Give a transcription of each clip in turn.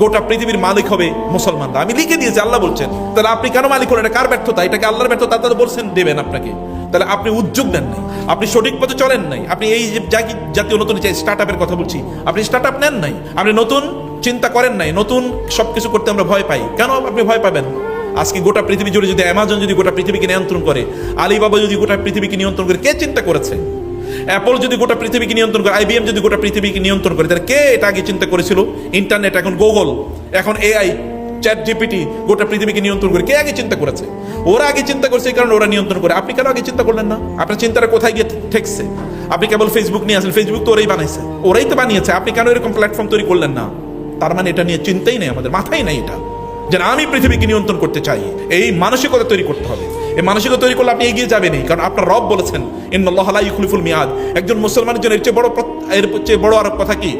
গোটা পৃথিবীর মালিক হবে মুসলমানরা। আমি লিখে দিয়েছি, আল্লাহ বলছেন। তাহলে আপনি কেন মালিক হলেন? এটা কার ব্যর্থতা? এটাকে আল্লাহর ব্যর্থতা। তাহলে বলছেন দেবেন আপনাকে, তাহলে আপনি উদ্যোগ নেন নাই, আপনি সঠিক পথে চলেন নাই। আপনি এই যে জাতীয় নতুন স্টার্ট আপের কথা বলছি, আপনি স্টার্ট আপ নেন নাই, আপনি নতুন চিন্তা করেন নাই। নতুন সবকিছু করতে আমরা ভয় পাই। কেন আপনি ভয় পাবেন? আজকে গোটা পৃথিবী জুড়ে যদি অ্যামাজন যদি গোটা পৃথিবীকে নিয়ন্ত্রণ করে, আলিবাবা যদি গোটা পৃথিবীকে নিয়ন্ত্রণ করে, কে চিন্তা করেছে? অ্যাপল যদি গোটা পৃথিবীকে নিয়ন্ত্রণ করে, IBM যদি গোটা পৃথিবীকে নিয়ন্ত্রণ করে, তাহলে কে এটা আগে চিন্তা করেছিল? ইন্টারনেট, এখন গুগল, এখন AI, চ্যাট জিপিটি গোটা পৃথিবীকে নিয়ন্ত্রণ করে, কে আগে চিন্তা করেছে? ওরা আগে চিন্তা করছে, এই কারণে ওরা নিয়ন্ত্রণ করে। আপনি কেন আগে চিন্তা করলেন না? আপনার চিন্তাটা কোথায় গিয়ে ঠেকছে? আপনি কেবল ফেসবুক নিয়ে আসেন, ফেসবুক তো ওরাই বানাইছে, ওরাই তো বানিয়েছে। আপনি কেন এরকম প্ল্যাটফর্ম তৈরি করলেন না? তার মানে এটা নিয়ে চিন্তাই নেই, আমাদের মাথায় নাই এটা, যে আমি পৃথিবীকে নিয়ন্ত্রণ করতে চাই। এই মানসিকতা তৈরি করতে হবে। এই মানসিকতা তৈরি করলে আপনি এগিয়ে যাবেনই, কারণ আপনার রব বলেছেন ইন্নাল্লাহা লা ইউখলিফুল মিয়াদ। একজন মুসলমানের জন্য এর চেয়ে বড় আর কথা কি?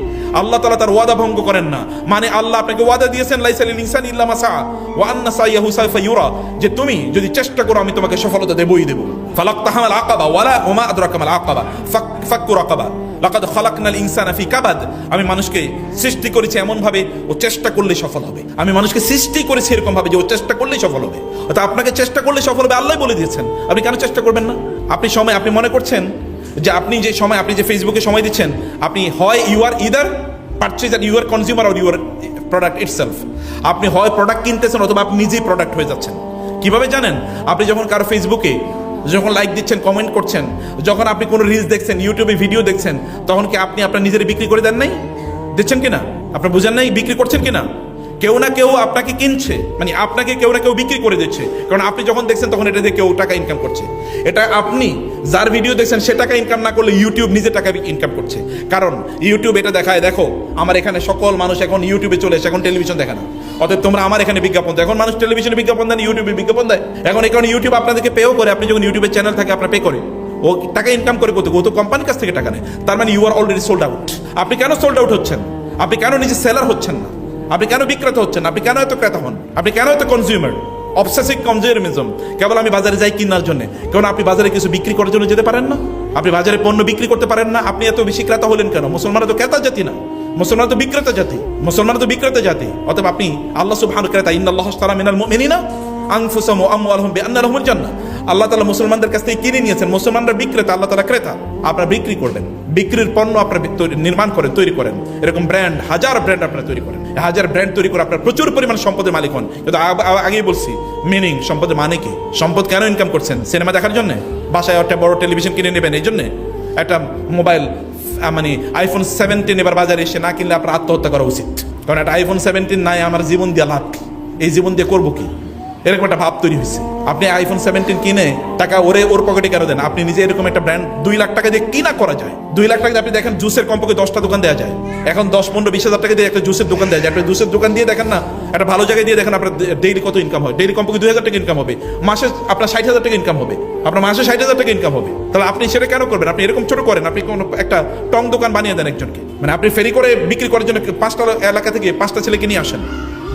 আল্লাহ তাআলা তার ওয়াদা ভঙ্গ করেন না। মানে আল্লাহ আপনাকে ওয়াদা দিয়েছেন, লাইসা লিল ইনসানি ইল্লা মা সা ওয়া আন্না সাইয়াহু সাউফা ইউরা, যে তুমি যদি চেষ্টা করো আমি তোমাকে সফলতা দেবই দেব। ফালাক্তাহামাল আকাবা ওয়ালা ওমা আদরাকামাল আকাবা ফাক্কু রাকাবা লাকাদ খালাকনাল ইনসানা ফি কাবাদ। আমি মানুষকে সৃষ্টি করেছি এমন ভাবে ও চেষ্টা করলেই সফল হবে। আমি মানুষকে সৃষ্টি করেছি এরকম ভাবে যে ও চেষ্টা করলেই সফল হবে। অর্থাৎ আপনাকে চেষ্টা করলে সফল হবে, আল্লাহ বলে দিয়েছেন। আপনি কেন চেষ্টা করবেন না? আপনি মনে করছেন যে আপনি যে ফেসবুকে সময় দিচ্ছেন, আপনি হয় you are either purchaser, you are consumer or your product itself. আপনি হয় প্রোডাক্ট কিনতেছেন অথবা আপনি নিজেই প্রোডাক্ট হয়ে যাচ্ছেন। কিভাবে জানেন? আপনি যখন কারো ফেসবুকে যখন লাইক দিচ্ছেন, কমেন্ট করছেন, যখন আপনি কোনো রিলস দেখছেন, ইউটিউবে ভিডিও দেখছেন, তখন কি আপনি আপনার নিজের বিক্রি করে দেন নাই? দিচ্ছেন কিনা? আপনার বুঝেন নাই বিক্রি করছেন কিনা? কেউ না কেউ আপনাকে কিনছে, মানে আপনাকে কেউ না কেউ বিক্রি করে দিচ্ছে। কারণ আপনি যখন দেখছেন তখন এটা দিয়ে কেউ টাকা ইনকাম করছে। এটা আপনি যার ভিডিও দেখছেন সে টাকা ইনকাম না করলে ইউটিউব নিজে টাকা ইনকাম করছে। কারণ ইউটিউব এটা দেখায়, দেখো আমার এখানে সকল মানুষ এখন ইউটিউবে চলে এসে, এখন টেলিভিশন দেখে না। অতএব তোমরা আমার এখানে বিজ্ঞাপন দেয়। এখন মানুষ টেলিভিশনে বিজ্ঞাপন দেন, ইউটিউবে বিজ্ঞাপন দেয়। এখন ইউটিউব আপনাদেরকে পেও করে। আপনি যখন ইউটিউবের চ্যানেল থাকে আপনার পে করে, ও টাকা ইনকাম করে করতে, ও তো কোম্পানির কাছ থেকে টাকা নেয়। তার মানে you are already sold out. আপনি কেন সোল্ড আউট হচ্ছেন? আপনি কেন নিজে সেলার হচ্ছেন না? আপনি কেন বিক্রেতা হচ্ছেন? আপনি কেন এত ক্রেতা হন? আপনি কেন এত কনজিউমার? Obsessive consumerism. কেবল আমি বাজারে যাই কেনার জন্য। কারণ আপনি বাজারে কিছু বিক্রি করার জন্য যেতে পারেন না? আপনি বাজারে পণ্য বিক্রি করতে পারেন না? আপনি এত বেশি ক্রেতা হলেন কেন? মুসলমানরা তো ক্রেতা জাতি না, মুসলমান তো বিক্রেতা জাতি। অতএব আপনি আল্লাহ সুবহানাহু ক্রেতা। ইন্নাল্লাহা আশতারা মিনাল মুমিনিনা আনফুসাহুম ওয়া আমওয়ালাহুম বিআন্না লাহুমুল জান্নাহ। আল্লাহ তাআলা মুসলমানদের কাছ থেকে কিনে নিয়েছেন। মুসলমানরা বিক্রেতা, আল্লাহ তাআলা ক্রেতা। আপনারা বিক্রি করবেন, বিক্রির পণ্য আপনারা নির্মাণ করেন, তৈরি করেন। এরকম ব্র্যান্ড, হাজার ব্র্যান্ড আপনারা তৈরি করেন। হাজার ব্র্যান্ড তৈরি করে আপনারা প্রচুর পরিমাণ সম্পদের মালিক হন। কিন্তু আগেই বলছি, মিনিং সম্পদের মানে কি? সম্পদ কেন ইনকাম করছেন? সিনেমা দেখার জন্য? বাসায় একটা বড় টেলিভিশন কিনে নেবেন এই জন্যে? একটা মোবাইল, মানে iPhone 17 এবার বাজারে এসে না কিনলে আপনার আত্মহত্যা করা উচিত। কারণ একটা iPhone 17 নাই, আমার জীবন দিয়ে লাভ কি? এই জীবন দিয়ে করবো কি? এরকম একটা ভাব তৈরি হয়েছে। আপনি iPhone 17 কিনে টাকা ওর পকেটে কেন দেন? আপনি নিজে এরকম একটা ব্র্যান্ড 2 লাখ টাকা দিয়ে কি না করা যায়? 2 লাখ টাকা দিয়ে আপনি দেখেন জুসের কমপক্ষে 10টা দোকান দেওয়া যায়। এখন 10-15-20 হাজার টাকা দিয়ে একটা জুসের দোকান দেওয়া যায়। আপনি জুসের দোকান দিয়ে দেখেন না, একটা ভালো জায়গায় দিয়ে দেখেন আপনার ডেইলি কত ইনকাম হয়। ডেইলি কমপক্ষে 2,000 টাকা ইনকাম হবে। মাসে আপনার 60,000 টাকা ইনকাম হবে। আপনার মাসে 60,000 টাকা ইনকাম হবে। তাহলে আপনি সেটা কেন করবেন? আপনি এরকম ছোট করেন। আপনি কোনো একটা টং দোকান বানিয়ে দেন একজনকে। মানে আপনি ফেরি করে বিক্রি করার জন্য 5টা এলাকা থেকে 5টা ছেলেকে নিয়ে আসেন,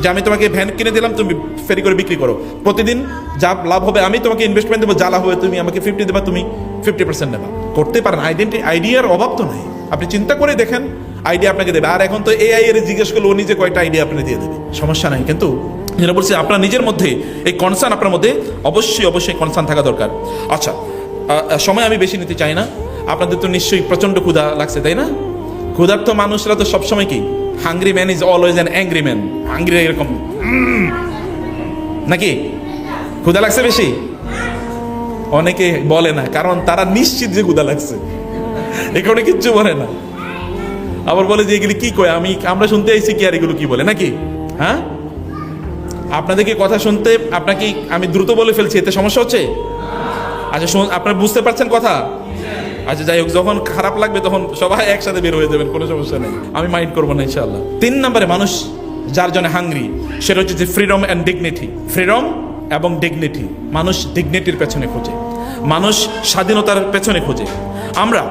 যে আমি তোমাকে ভ্যান কিনে দিলাম, তুমি ফেরি করে বিক্রি করো। প্রতিদিন যা লাভ হবে আমি তোমাকে ইনভেস্টমেন্ট দেবো, যা লাভ হবে তুমি আমাকে 50 দেবা, তুমি 50% নেবা। করতে পারেন। আইডিয়ার অভাব তো নাই। আপনি চিন্তা করে দেখেন, আইডিয়া আপনাকে দেবে। আর এখন তো AI এর জিজ্ঞেস করলে ও নিজে কয়টা আইডিয়া আপনি দিয়ে দেবে, সমস্যা নাই। কিন্তু যেটা বলছি, আপনার নিজের মধ্যে এই কনসার্ন, আপনার মধ্যে অবশ্যই কনসার্ন থাকা দরকার। আচ্ছা, সময় আমি বেশি নিতে চাই না। আপনাদের তো নিশ্চয়ই প্রচন্ড ক্ষুধা লাগছে, তাই না? ক্ষুধার্ত মানুষরা তো সবসময় কি, hungry man is always an angry man. Hungry এরকম নাকি? ক্ষুধা লাগছে বেশি? অনেকে বলে না, কারণ তারা নিশ্চিত যে ক্ষুধা লাগছে, এখানে কিচ্ছু বলে না। আবার বলে যে এগুলি কি কয়, আমরা শুনতে আইছি কি, আর এগুলো কি বলে নাকি? হ্যাঁ, আপনাদেরকে কথা শুনতে আপনাকে আমি দ্রুত বলে ফেলছি, এতে সমস্যা হচ্ছে? আচ্ছা, আপনারা বুঝতে পারছেন কথা? আচ্ছা, যাই হোক, যখন খারাপ লাগবে তখন সবাই একসাথে বের হয়ে যাবেন, কোনো সমস্যা নেই, আমি মাইন্ড করবো না ইনশাআল্লাহ। 3 নম্বরে মানুষ যার জন্য হাংরি, সেটা হচ্ছে যে ফ্রিডম অ্যান্ড ডিগনিটি। ফ্রিডম এবং ডিগনিটি। মানুষ ডিগনিটির পেছনে খোঁজে, মানুষ স্বাধীনতার পেছনে খোঁজে। আমরা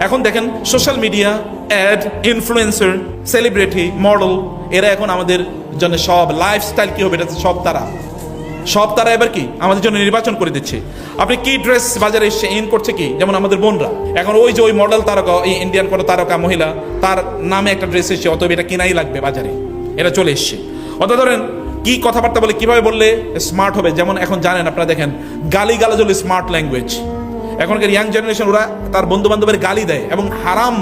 এখন দেখেন social media, ad, influencer, celebrity, model, এরা এখন আমাদের জন্য সব লাইফস্টাইল কি হবে এটা সব তারা এবার কি আমাদের জন্য নির্বাচন করে দিচ্ছে। আপনি কি ড্রেস বাজারে এসে ইন করছে কি, যেমন আমাদের বোনরা এখন ওই মডেল তারকা, এই ইন্ডিয়ান কোনো তারকা মহিলা, তার নামে একটা ড্রেস এসে, অতএব এটা কিনাই লাগবে বাজারে। এটা চলে এসছে। অর্থাৎ ধরেন কি কথাবার্তা বলে, কিভাবে বললে স্মার্ট হবে। যেমন এখন জানেন আপনারা, দেখেন গালি গালাজ হলো স্মার্ট ল্যাঙ্গুয়েজ। এখনকার ইয়াং জেনারেশন ওরা তার বন্ধু বান্ধবের গালি দেয় এবং হারাম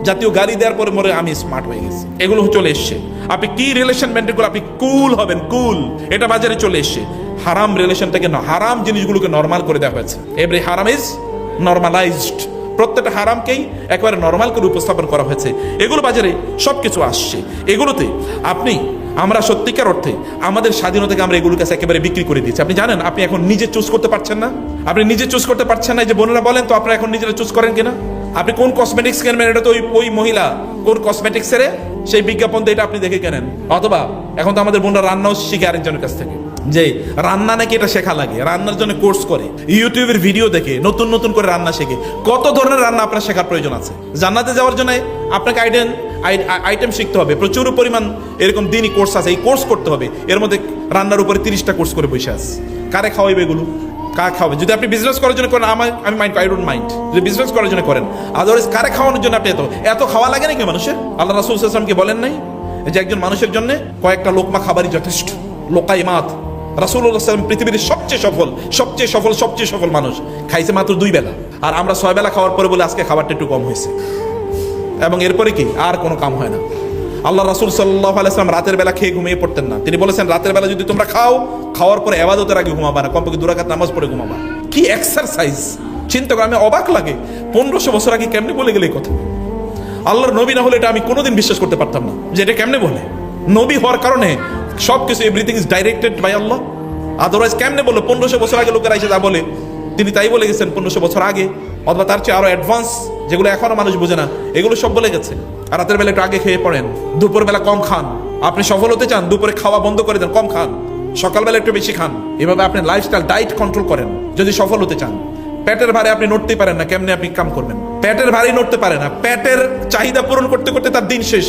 জাতীয় গালি দেওয়ার পরে মনে আমি স্মার্ট হয়ে গেছি। এগুলো চলে এসছে। আপনি কি রিলেশন মেনটেন করে আপনি কুল হবেন, কুল, এটা বাজারে চলে এসছে। হারাম রিলেশনটাকে, হারাম জিনিসগুলোকে নর্মাল করে দেওয়া হয়েছে। এভরি হারাম ইজ নর্মালাইজড। প্রত্যেকটা হারামকেই একেবারে নর্মাল করে উপস্থাপন করা হয়েছে। এগুলো বাজারে সবকিছু আসছে। এগুলোতে আমরা সত্যিকার অর্থে আমাদের স্বাধীনতাকে আমরা এগুলোর কাছে একেবারে বিক্রি করে দিচ্ছি। আপনি জানেন আপনি এখন নিজে চুজ করতে পারছেন না। আপনি নিজে চুজ করতে পারছেন না। যে বোনেরা বলেন তো আপনারা এখন নিজেরা চুজ করেন কিনা? আপনি কোন কসমেটিক্স কিনবেন, এটা তো ওই মহিলা কোন কসমেটিক্সের সেই বিজ্ঞাপন দিয়ে এটা আপনি দেখে কেনেন। অথবা এখন তো আমাদের বোনরা রান্নাও শিখে আরেকজনের কাছ থেকে, যে রান্না নাকি এটা শেখা লাগে, রান্নার জন্য কোর্স করে, ইউটিউবের ভিডিও দেখে নতুন নতুন করে রান্না শেখে। কত ধরনের রান্না আপনার শেখার প্রয়োজন আছে। জান্নাতে যাওয়ার জন্য আপনাকে আইটেম শিখতে হবে। প্রচুর পরিমাণ এরকম দিনই কোর্স আছে, এই কোর্স করতে হবে। এর মধ্যে রান্নার উপরে 30টা কোর্স করে বসে আছে। কারে খাওয়াইবে এগুলো? কার খাওয়াবে? যদি আপনি বিজনেস করার জন্য করেন আমি মাইন্ড, আই ডোন্ট মাইন্ড। যদি বিজনেস করার জন্য করেন, আদারওয়াইজ কারে খাওয়ানোর জন্য আপনি এত খাওয়া লাগে নাকি মানুষের? আল্লাহ রাসূল সাল্লাল্লাহু আলাইহি ওয়াসাল্লামকে বলেন নাই যে একজন মানুষের জন্য কয়েকটা লোকমা খাবারই যথেষ্ট? লোকাইমাত। রাসূলুল্লাহ সাল্লাল্লাহু আলাইহি ওয়াসাল্লাম পৃথিবীর সবচেয়ে সফল মানুষ, খাইছে মাত্র 2 বেলা। আর আমরা 6 বেলা খাওয়ার পরে বলে আজকে খাবারটা একটু কম হয়েছে, এবং এরপরে কি আর কোনো কাম হয় না। আল্লাহ রাসূল সাল্লাল্লাহু আলাইহি ওয়াসাল্লাম রাতের বেলা খেয়ে ঘুমিয়ে পড়তেন না। তিনি বলেছেন রাতের বেলা যদি তোমরা খাওয়ার পরে ইবাদতের আগে ঘুমাবা না, কমপক্ষে 2 রাকাত নামাজ পড়ে ঘুমাবা। কি এক্সারসাইজ! চিন্তা করে আমি অবাক লাগে। 1500 বছর আগে কেমনে বলে গেলে এই কথা? আল্লাহর নবী না হলে এটা আমি কোনোদিন বিশ্বাস করতে পারতাম না যে এটা কেমনে বলে। নবী হওয়ার কারণে সবকিছু, everything is directed by Allah. Otherwise কেমনে বললো? 1500 বছর আগে লোকেরা এসে যা বলে তিনি তাই বলে গেছেন 1500 বছর আগে, অথবা তার চেয়ে আরো অ্যাডভান্স, যেগুলো এখনো মানুষ বোঝে না, এগুলো সব বলে গেছে। আর রাতের বেলা একটু আগে খেয়ে পড়েন, দুপুর বেলা কম খান। আপনি সফল হতে চান, দুপুরে খাওয়া বন্ধ করে দেন, কম খান, সকালবেলা একটু বেশি খান। এভাবে আপনি লাইফস্টাইল ডায়েট কন্ট্রোল করেন যদি সফল হতে চান। পেটের ভারে আপনি নড়তেই পারেন না, কেমনে আপনি কাম করবেন? পেটের ভারেই নড়তে পারে না, পেটের চাহিদা পূরণ করতে করতে তার দিন শেষ।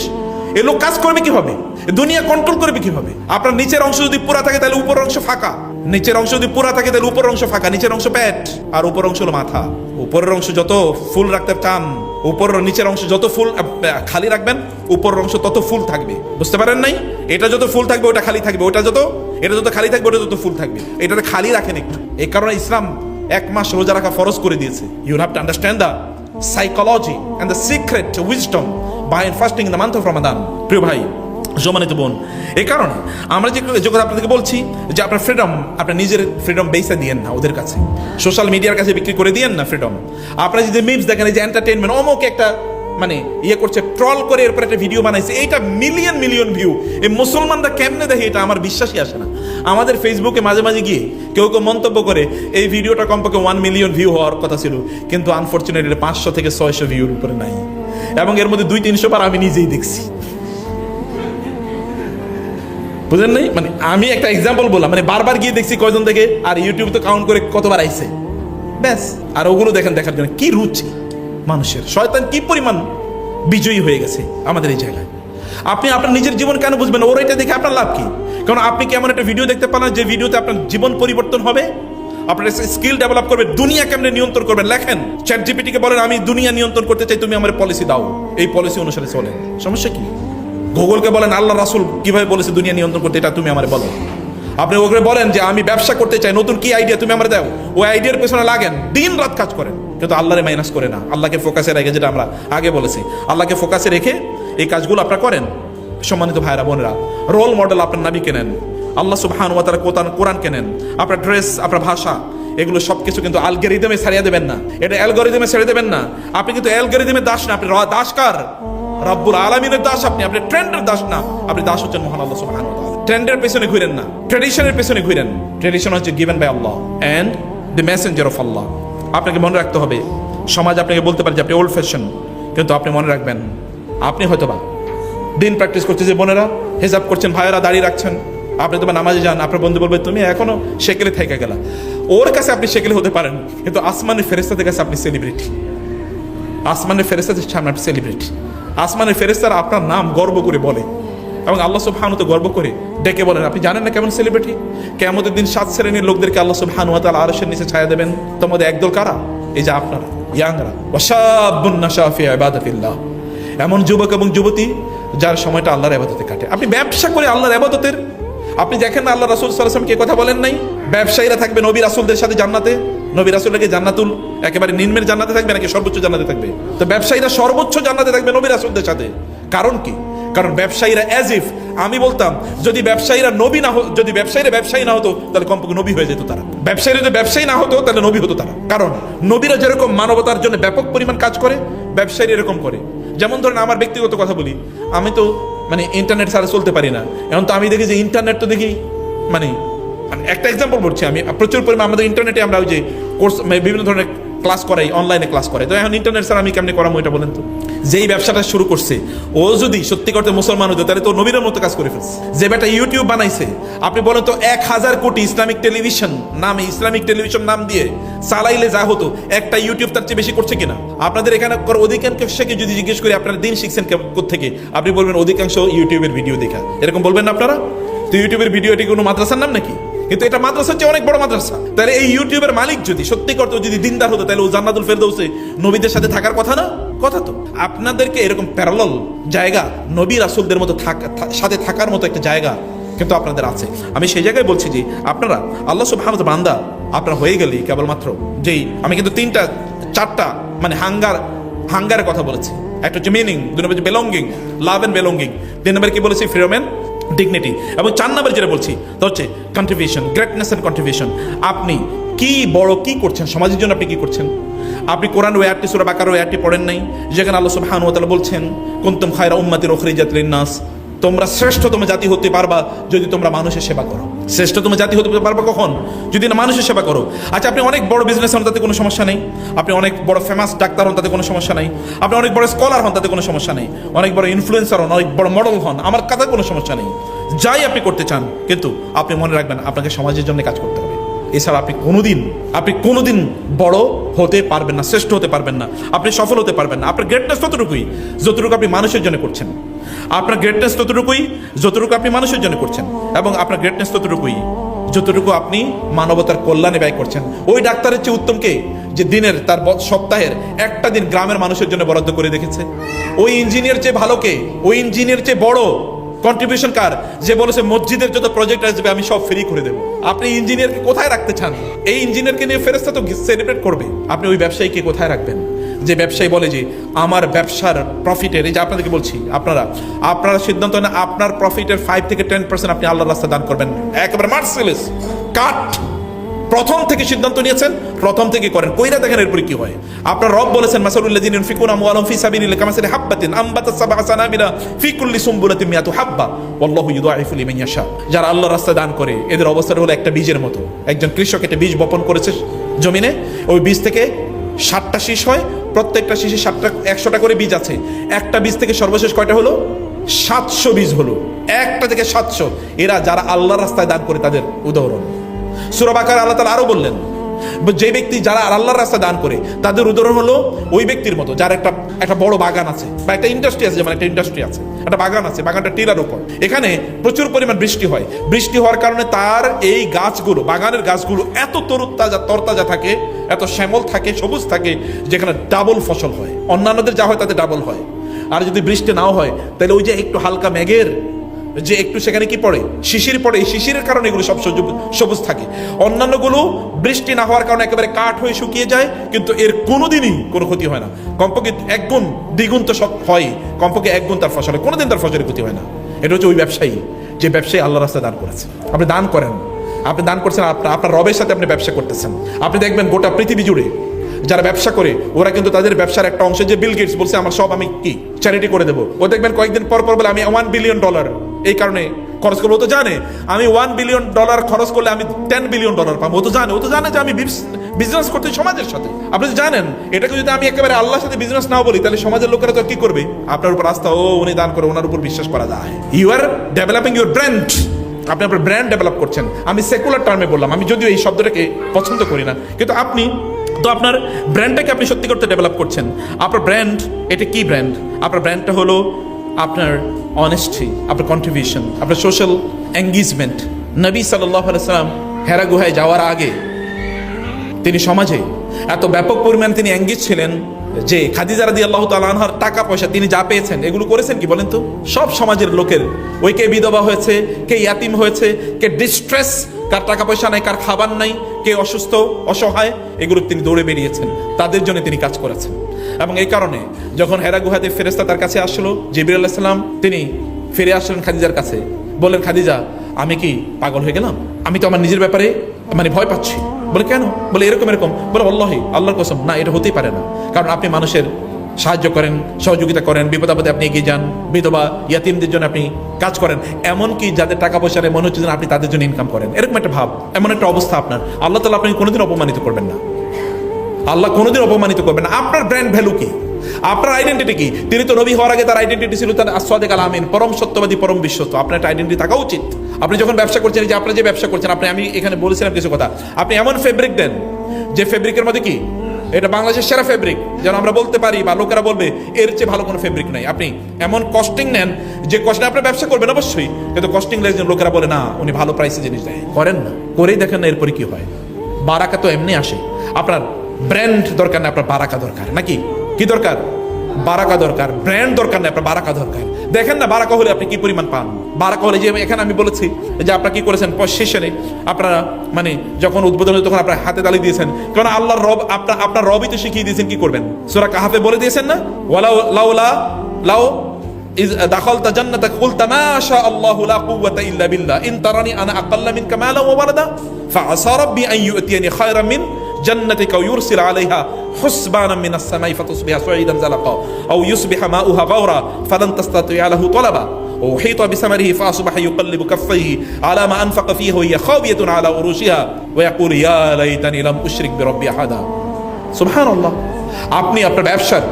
এ লোক কাজ করবে কিভাবে? দুনিয়া কন্ট্রোল করবে কিভাবে? আপনার নিচের অংশ যদি পুরা থাকে তাহলে উপর অংশ ফাঁকা, নিচের অংশ যদি পুরা থাকে তাহলে উপর অংশ ফাঁকা। নিচের অংশ পেট আর উপর অংশ হলো মাথা। উপরের অংশ যত ফুল রাখতে চান, নিচের অংশ যত ফুল খালি রাখবেন, উপরের অংশ তত ফুল থাকবে। বুঝতে পারেন নাই? এটা যত ফুল থাকবে ওটা খালি থাকবে, এটা যত খালি থাকবে ওটা যত ফুল থাকবে। এটাতে খালি রাখেন একটু। এই কারণে ইসলাম 1 মাস রোজা রাখা ফরজ করে দিয়েছে। You have to understand the psychology and the secret wisdom behind fasting in the month of Ramadan. প্রিয় ভাই, সম্মানিত বোন, এই কারণে আমরা যে কথা আপনাদেরকে বলছি যে আপনার ফ্রিডম, আপনার নিজের ফ্রিডম বেসে দিয়েন না ওদের কাছে, সোশ্যাল মিডিয়ার কাছে বিক্রি করে দিয়েন না ফ্রিডম। আপনারা যদি মিমস দেখেন, এই যে এন্টারটেইনমেন্ট, অমুক একটা করছে, ট্রল করে এরপর একটা ভিডিও বানাইছে, এইটা মিলিয়ন ভিউ। এই মুসলমানরা কেমনে দেখে এটা আমার বিশ্বাসই আসে না। আমাদের ফেসবুকে মাঝে মাঝে গিয়ে কেউ মন্তব্য করে এই ভিডিওটা কমপক্ষে 1 মিলিয়ন ভিউ হওয়ার কথা ছিল, কিন্তু আনফরচুনেটলি 500 থেকে 600 ভিউর উপরে নাই, এবং এর মধ্যে 200-300 বার আমি নিজেই দেখছি। বুঝলেন নাই? আমি একটা এক্সাম্পল বললাম, বারবার গিয়ে দেখছি কয়জন দেখে, আর ইউটিউব তো কাউন্ট করে কতবার আইছে, ব্যাস। আর ওগুলো দেখার জন্য কি রুচি মানুষের, শয়তান কি পরিমাণ বিজয়ী হয়ে গেছে আমাদের এই জায়গায়। আপনি আপনার নিজের জীবন কেন বুঝবেন? ওরা এটা দেখে আপনার লাভ কি? কারণ আপনি কি এমন একটা ভিডিও দেখতে পান যে ভিডিওতে আপনার জীবন পরিবর্তন হবে, আপনার স্কিল ডেভেলপ করবে, দুনিয়া কেমনে নিয়ন্ত্রণ করবেন লেখেন। ChatGPT কে বলেন আমি দুনিয়া নিয়ন্ত্রণ করতে চাই, তুমি আমার পলিসি দাও, এই পলিসি অনুসারে চলেন, সমস্যা কি? গুগলকে বলেন আল্লাহ রাসূল কিভাবে বলেছে দুনিয়া নিয়ন্ত্রণ করতে, এটা তুমি আমারে বলো। আপনি ওকে বলেন যে আমি ব্যবসা করতে চাই, নতুন কি আইডিয়া তুমি আমারে দাও, ওই আইডিয়ার পেছনে লাগেন, দিন রাত কাজ করেন, কিন্তু আল্লাহরে মাইনাস করে না, আল্লাহকে ফোকাসে রেখে, যেটা আমরা আগে বলেছি, আল্লাহকে ফোকাসে রেখে এই কাজগুলো আপনারা করেন। সম্মানিত ভাইরা বোনেরা, রোল মডেল আপনার নবী কেনেন, আল্লাহ সুবহানাহু ওয়া তাআলা কোরআন কেনেন, আপনার ড্রেস, আপনার ভাষা, এগুলো সবকিছু কিন্তু অ্যালগরিদমে ছাড়িয়ে দেবেন না, এটা অ্যালগরিদমে ছেড়ে দেবেন না। আপনি কিন্তু অ্যালগরিদমের দাস না, আপনি দাস কার? রব্বুল আলামিনের দাস। আপনি ট্রেন্ডের দাস না, আপনি দাস হচ্ছেন মহান আল্লাহ সুবহানাহু ওয়া তাআলা। ট্রেন্ডের পেছনে ঘুরেন না, ট্র্যাডিশনের পেছনে ঘুরেন। ট্র্যাডিশন হচ্ছে given by Allah and the messenger of Allah. আপনাকে মনে রাখতে হবে, সমাজ আপনাকে বলতে পারে যে আপনি ওল্ড ফ্যাশন, কিন্তু আপনি মনে রাখবেন আপনি হয়তোবা দিন প্র্যাকটিস করছে, যে বোনেরা হেজাব করছেন, ভাইয়েরা দাঁড়িয়ে রাখছেন, আপনি তোমার নামাজে যান, আপনার বন্ধু বলবে তুমি এখনো সেকেলে থেকে গেলা। ওর কাছে আপনি সেকেলে হতে পারেন, কিন্তু আসমানের ফেরেশতাদের কাছে আপনি সেলিব্রিটি। আসমানের ফেরেশতাদের সামনে আপনি সেলিব্রিটি। আসমানের ফেরেশতারা আপনার নাম গর্ব করে বলে, এবং আল্লাহ সুবহানাহু ওয়া তাআলা গর্ব করে ডেকে বলেন। আপনি জানেন না কেমন সেলিব্রিটি? কিয়ামতের দিন 7 শ্রেণীর লোকদেরকে আল্লাহ সুবহানাহু ওয়া তাআলা আরশের নিচে ছায়া দেবেন। তোমাদের একদল কারা? এই যে আপনারা ইয়াংরা, ওয়াশাবুন নাশা ফি ইবাদাতিল্লাহ, এমন যুবক এবং যুবতী যার সময়টা আল্লাহর ইবাদতে কাটে। আপনি ব্যবসা করে আল্লাহর ইবাদতের, আপনি দেখেন না আল্লাহ রাসূল সাল্লাল্লাহু আলাইহি ওয়াসাল্লাম কে কথা বলেন নাই, ব্যবসায়ীরা থাকবে নবী রাসূলদের সাথে জান্নাতে, নবী রাসূলরা কি জান্নাতুল একেবারে নিম্নের জান্নাতে থাকবে নাকি সর্বোচ্চ জান্নাতে থাকবে? তো ব্যবসায়ীরা সর্বোচ্চ জান্নাতে থাকবে নবী রাসূলদের সাথে। কারণ কি? কারণ ব্যবসায়ীরা অ্যাজ ইফ, আমি বলতাম যদি ব্যবসায়ীরা নবী না হতো, যদি ব্যবসায়ীরা ব্যবসায়ী না হতো তাহলে কমপক্ষে নবী হয়ে যেত তারা। ব্যবসায়ীরা যদি ব্যবসায়ী না হতো তাহলে নবী হতো তারা। কারণ নবীরা যেরকম মানবতার জন্য ব্যাপক পরিমাণ কাজ করে, ব্যবসায়ীরা এরকম করে। যেমন ধরেন আমার ব্যক্তিগত কথা বলি, আমি তো মানে ইন্টারনেট ছাড়া চলতে পারি না। এখন তো আমি দেখি যে ইন্টারনেট তো দেখি মানে একটা এক্সাম্পল বলছি, আমি প্রচুর পরিমাণ আমাদের ইন্টারনেটে আমরা ওই যে কোর্স বিভিন্ন ধরনের ক্লাস করাই, অনলাইনে ক্লাস করাই। তো এখন ইন্টারনেট স্যার আমি কেমনি করাবো এটা বলেন তো? যেই ব্যবসাটা শুরু করছে ও যদি সত্যি করতে মুসলমান হতো তাহলে তো নবীর মতো কাজ করে ফেলছে। যে বেটা ইউটিউব বানাইছে, আপনি বলেন তো 1000 কোটি ইসলামিক টেলিভিশন নামে, ইসলামিক টেলিভিশন নাম দিয়ে চালাইলে যা হতো, একটা ইউটিউব তার চেয়ে বেশি করছে কিনা? আপনাদের এখানে অধিকাংশকে যদি জিজ্ঞেস করি আপনারা দিন শিখছেন কোত্থেকে, আপনি বলবেন অধিকাংশ ইউটিউবের ভিডিও দেখা। এরকম বলবেন না আপনারা? তো ইউটিউবের ভিডিও এটি কোনো মাদ্রাসার নাম নাকি? কিন্তু এটা মাদ্রাসা হচ্ছে অনেক বড় মাদ্রাসা। তাহলে এই ইউটিউবের মালিক যদি সত্যি করতো, যদি দিনদার হতো, তাহলে ও জান্নাতুল ফেরদৌসে নবীদের সাথে থাকার কথা না? কথা তো। আপনাদেরকে এরকম প্যারালাল জায়গা, নবী রাসূলদের মতো সাথে থাকার মতো একটা জায়গা কিন্তু আপনাদের আছে। আমি সেই জায়গায় বলছি যে আপনারা আল্লাহ সুবহানাহু ওয়া তাআলা বান্দা আপনারা হয়ে গেলেই কেবলমাত্র যেই, আমি কিন্তু 4টা মানে হাঙ্গারের কথা বলেছি। একটা হচ্ছে মিনিং, 2 নম্বর হচ্ছে বিলঙ্গিং, লাভ এন্ড বিলঙ্গিং, 3 নম্বর কি বলেছি? ফ্রিডম এন্ড ডিগনিটি, এবং 4 নম্বর যেটা বলছি তা হচ্ছে কন্ট্রিবিউশন, গ্রেটনেস এন্ড কন্ট্রিবিউশন। আপনি কি বড় কি করছেন সমাজের জন্য, আপনি কি করছেন? আপনি কোরআন ওই আয়াতটি সূরা বাকারার ওই আয়াতটি পড়েন নাই যেখানে আল্লাহ সুবহানাহু ওয়া তাআলা বলছেন কুনতুম খায়রা উম্মাতিন উখরিজাত লিন-নাস, তোমরা শ্রেষ্ঠতম জাতি হতে পারবা যদি তোমরা মানুষের সেবা করো। শ্রেষ্ঠতম জাতি হতে পারবা কখন? যদি না মানুষের সেবা করো। আচ্ছা, আপনি অনেক বড় বিজনেস হন তাতে কোনো সমস্যা নেই, আপনি অনেক বড় ফেমাস ডাক্তার হন তাতে কোনো সমস্যা নেই, আপনি অনেক বড় স্কলার হন তাতে কোনো সমস্যা নেই, অনেক বড় ইনফ্লুয়েন্সার হন, অনেক বড় মডেল হন, আমার কাছে কোনো সমস্যা নেই। যাই আপনি করতে চান, কিন্তু আপনি মনে রাখবেন আপনাকে সমাজের জন্য কাজ করতে হবে। এছাড়া আপনি কোনোদিন বড় হতে পারবেন না, শ্রেষ্ঠ হতে পারবেন না, আপনি সফল হতে পারবেন না। আপনার গ্রেটনেস ততটুকুই যতটুকু আপনি মানুষের জন্য করছেন। আপনার গ্রেটনেস ততটুকুই যতটুকু আপনি মানুষের জন্য করছেন, এবং আপনার গ্রেটনেস ততটুকুই যতটুকু আপনি মানবতার কল্যাণে ব্যয় করছেন। ওই ডাক্তারের চেয়ে উত্তম কে যে দিনের তার সপ্তাহের একটা দিন গ্রামের মানুষের জন্য বরাদ্দ করে রেখেছে? ওই ইঞ্জিনিয়ার চেয়ে ভালো কে? ওই ইঞ্জিনিয়ার চেয়ে বড় কন্ট্রিবিউশন কার যে বলেছে মসজিদের যত প্রজেক্ট আসবে আমি সব ফ্রি করে দেবো? আপনি ইঞ্জিনিয়ারকে কোথায় রাখতে চান? এই ইঞ্জিনিয়ারকে নিয়ে ফেরেশতা তো সেলিব্রেট করবে। আপনি ওই ব্যবসায়ীকে কোথায় রাখবেন যে ব্যবসায়ী বলে যে আমার ব্যবসার প্রফিটের, এই যে আপনাদেরকে বলছি, আপনারা সিদ্ধান্ত নেন আপনার প্রফিটের 5 থেকে 10% আপনি আল্লাহর রাস্তায় দান করবেন, একেবারে মার্সিলেস কাট। প্রথম থেকে সিদ্ধান্ত নিয়েছেন, প্রথম থেকে করেন, কইরা দেখেন এরপরে কি হয়। আপনার রব বলেছেন মাসালুল্লাযিনা ইউনফিকুনা আমওয়ালাহুম ফি সাবিলিল্লাহি কামাসালি হাববাতিন আনবাতাত সাবআ সানাবিলা ফি কুল্লি সুমবুলাতিন মিয়াতু হাব্বা ওয়াল্লাহু ইউদাইফু লিমান ইয়াশা। যারা আল্লাহর রাস্তায় দান করে এদের অবস্থা হলো একটা বীজের মতো। একজন কৃষক একটা বীজ বপন করেছে জমিনে, ওই বীজ থেকে 7টা শীষ হয়, প্রত্যেকটা শীষে 100টা করে বীজ আছে। একটা বীজ থেকে সর্বশেষ কয়টা হলো? 700 বীজ হলো, একটা থেকে 700। এরা যারা আল্লাহর রাস্তায় দান করে তাদের উদাহরণ। সূরা বাকারা আল্লাহ তাআলা আরো বললেন যে ব্যক্তি যারা আল্লাহর রাস্তায় দান করে তাদের উদাহরণ হলো ওই ব্যক্তির মতো যার একটা বড় বাগান আছে বা একটা ইন্ডাস্ট্রি আছে। যেমন একটা ইন্ডাস্ট্রি আছে, একটা বাগান আছে, বাগানটা টিলার উপর, এখানে প্রচুর পরিমাণ বৃষ্টি হয়। বৃষ্টি হওয়ার কারণে তার এই গাছগুলো, বাগানের গাছগুলো এত তরতাজা থাকে, এত শ্যামল থাকে, সবুজ থাকে, যেখানে ডাবল ফসল হয়। অন্যান্যদের যা হয় তাতে ডাবল হয়। আর যদি বৃষ্টি নাও হয় তাহলে ওই যে একটু হালকা মেঘের যে একটু সেখানে কি পড়ে, শিশির পড়ে, এই শিশিরের কারণে এগুলো সব সবুজ থাকে। অন্যান্যগুলো বৃষ্টি না হওয়ার কারণে একেবারে কাঠ হয়ে শুকিয়ে যায়, কিন্তু এর কোনোদিনই কোনো ক্ষতি হয় না। কমপক্ষে 1 গুণ 2 গুণ তো সব হয়, কমপক্ষে 1 গুণ তার ফসলে, কোনোদিন তার ফসলের ক্ষতি হয় না। এটা হচ্ছে ওই ব্যবসায়ী, যে ব্যবসায়ী আল্লাহর রাস্তায় দান করেছে। আপনি দান করেন, আপনি দান করছেন, আপনার রবের সাথে আপনি ব্যবসা করতেছেন। আপনি দেখবেন গোটা পৃথিবী জুড়ে যারা ব্যবসা করে ওরা কিন্তু তাদের ব্যবসার একটা অংশ, যে বিল গেটস বলছে আমার সব আমি কি চ্যারিটি করে দেবো, ও দেখবেন কয়েকদিন পর বলে আমি $1 বিলিয়ন এই কারণে খরচ করবো। ও তো জানে আমি $1 বিলিয়ন খরচ করলে আমি $10 বিলিয়ন পাবো। ও তো জানে যে আমি বিজনেস করতে সমাজের সাথে। আপনি তো জানেন এটাকে যদি আমি একেবারে আল্লাহর সাথে বিজনেস নাও বলি তাহলে সমাজের লোকেরা তো কি করবে? আপনার উপর আস্থা, ও উনি দান করে, ওনার উপর বিশ্বাস করা যায়। You are developing your brand, আপনি আপনার ব্র্যান্ড ডেভেলপ করছেন। আমি সেকুলার টার্মে বললাম, আমি যদিও এই শব্দটাকে পছন্দ করি না, কিন্তু আপনি তো আপনার ব্র্যান্ডটাকে আপনি সত্যি করতে ডেভেলপ করছেন। আপনার ব্র্যান্ড, এটা কি ব্র্যান্ড? আপনার ব্র্যান্ডটা হলো আপনার অনেস্টি, আপনার কন্ট্রিবিউশন, আপনার সোশ্যাল এঙ্গেজমেন্ট। নবী সাল্লাল্লাহু আলাইহি ওয়াসাল্লাম হেরা গুহায় যাওয়ার আগে তিনি সমাজে এত ব্যাপক পরিমাণ তিনি এঙ্গেজ ছিলেন যে খাদিজা রাদিয়াল্লাহু তাআলা আনহার টাকা পয়সা তিনি যা পেয়েছেন এগুলো করেছেন কি বলেন তো? সব সমাজের লোকের, ওই কে বিধবা হয়েছে, কে ইয়াতিম হয়েছে, কে ডিস্ট্রেস, কার টাকা পয়সা নাই, কার খাবার নাই, কে অসুস্থ অসহায়, এগুলো তিনি দৌড়ে বেরিয়েছেন, তাদের জন্য তিনি কাজ করেছেন। এবং এই কারণে যখন হেরা গুহাতে ফেরেশতা তার কাছে আসলো, জিবরিল আলাইহিস সালাম তিনি ফিরে আসলেন খাদিজার কাছে, বললেন খাদিজা আমি কি পাগল হয়ে গেলাম? আমি তো আমার নিজের ব্যাপারে মানে ভয় পাচ্ছি। বলে কেন? বলে এরকম এরকম। বলে আল্লাহি, আল্লাহর কসম, না এটা হতেই পারে না, কারণ আপনি মানুষের সাহায্য করেন, সহযোগিতা করেন, বিপদ আপদে আপনি এগিয়ে যান, বিধবা ইয়াতিমদের জন্য আপনি কাজ করেন, এমনকি যাদের টাকা পয়সা নেই মনে হচ্ছে যেন আপনি তাদের জন্য ইনকাম করেন, এরকম একটা ভাব, এমন একটা অবস্থা আপনার। আল্লাহ তাআলা আপনি কোনোদিন অপমানিত করবেন না, আল্লাহ কোনোদিন অপমানিত করবেন না। আপনার ব্র্যান্ড ভ্যালু কি? আপনার আইডেন্টিটি কি? তিনি তো নবী হওয়ার আগে তার আইডেন্টিটি ছিল তার আসওয়াদিক আল আমিন, পরম সত্যবাদী, পরম বিশ্বস্ত। আপনার একটা আইডেন্টিটি থাকা উচিত। আপনি যখন ব্যবসা করছেন, যে আপনি যে ব্যবসা করছেন, আমি এখানে বলেছিলাম কিছু কথা, আপনি এমন ফেব্রিক দেন যে ফেব্রিকের মধ্যে কি এটা বাংলাদেশের সেরা ফেব্রিক, যেন আমরা বলতে পারি বা লোকেরা বলবে এর চেয়ে ভালো কোনো ফেব্রিক নাই। আপনি এমন কস্টিং নেন যে কস্টে আপনি ব্যবসা করবেন অবশ্যই, কিন্তু কস্টিং লেগে লোকেরা বলে না উনি ভালো প্রাইসে জিনিস দেয়, করেন না, করেই দেখেন না এরপরে কি হয়। বারাকা তো এমনি আসে। আপনার ব্র্যান্ড দরকার না, আপনার বারাকা দরকার। নাকি কি দরকার? বারাকা দরকার। ব্র্যান্ড দরকার না, আপনার বারাকা দরকার। দেখেন না বারাকা হলে আপনি কি পরিমাণ পান। বারাকা হলে যে এখানে আমি বলেছি যে আপনারা কি করেছেন সেশনে, আপনারা মানে যখন উদ্বোধন হলো তখন আপনার হাতে তালি দিয়েছেন, কারণ আল্লাহর রব আপনার রবই তো শিখিয়ে দিয়েছেন কি করবেন। সূরা কাহাফে বলে দিয়েছেন না, ওয়ালাউ লাউলা লাউ ইজ দাখালতা জান্নাতা কুলতা মা শা আল্লাহু লা কুওয়াতা ইল্লা বিল্লাহ ইন তারানি আনা আকাল্লা মিনকা মালা ওয়া ওয়ালাদা ফাআসা রাব্বি আন ইউতিয়ানি খায়রাম মিন জান্নাতিকা ওয়া ইউরসিল আলাইহা হুসবানাম মিনাস সামাই ফাতুসবিহা সুঈদান যালাকা আও ইউসবিহা মাউহা গাওরা ফালান তাসতাতিআ লাহু তালাবা وحيط بثمره فأصبح يقلب كفيه على ما أنفق فيه وهي خاوية على عروشها ويقول يا ليتني لم أشرك بربي أحدا সুবহানাল্লাহ। আপনি আপনার ব্যবসার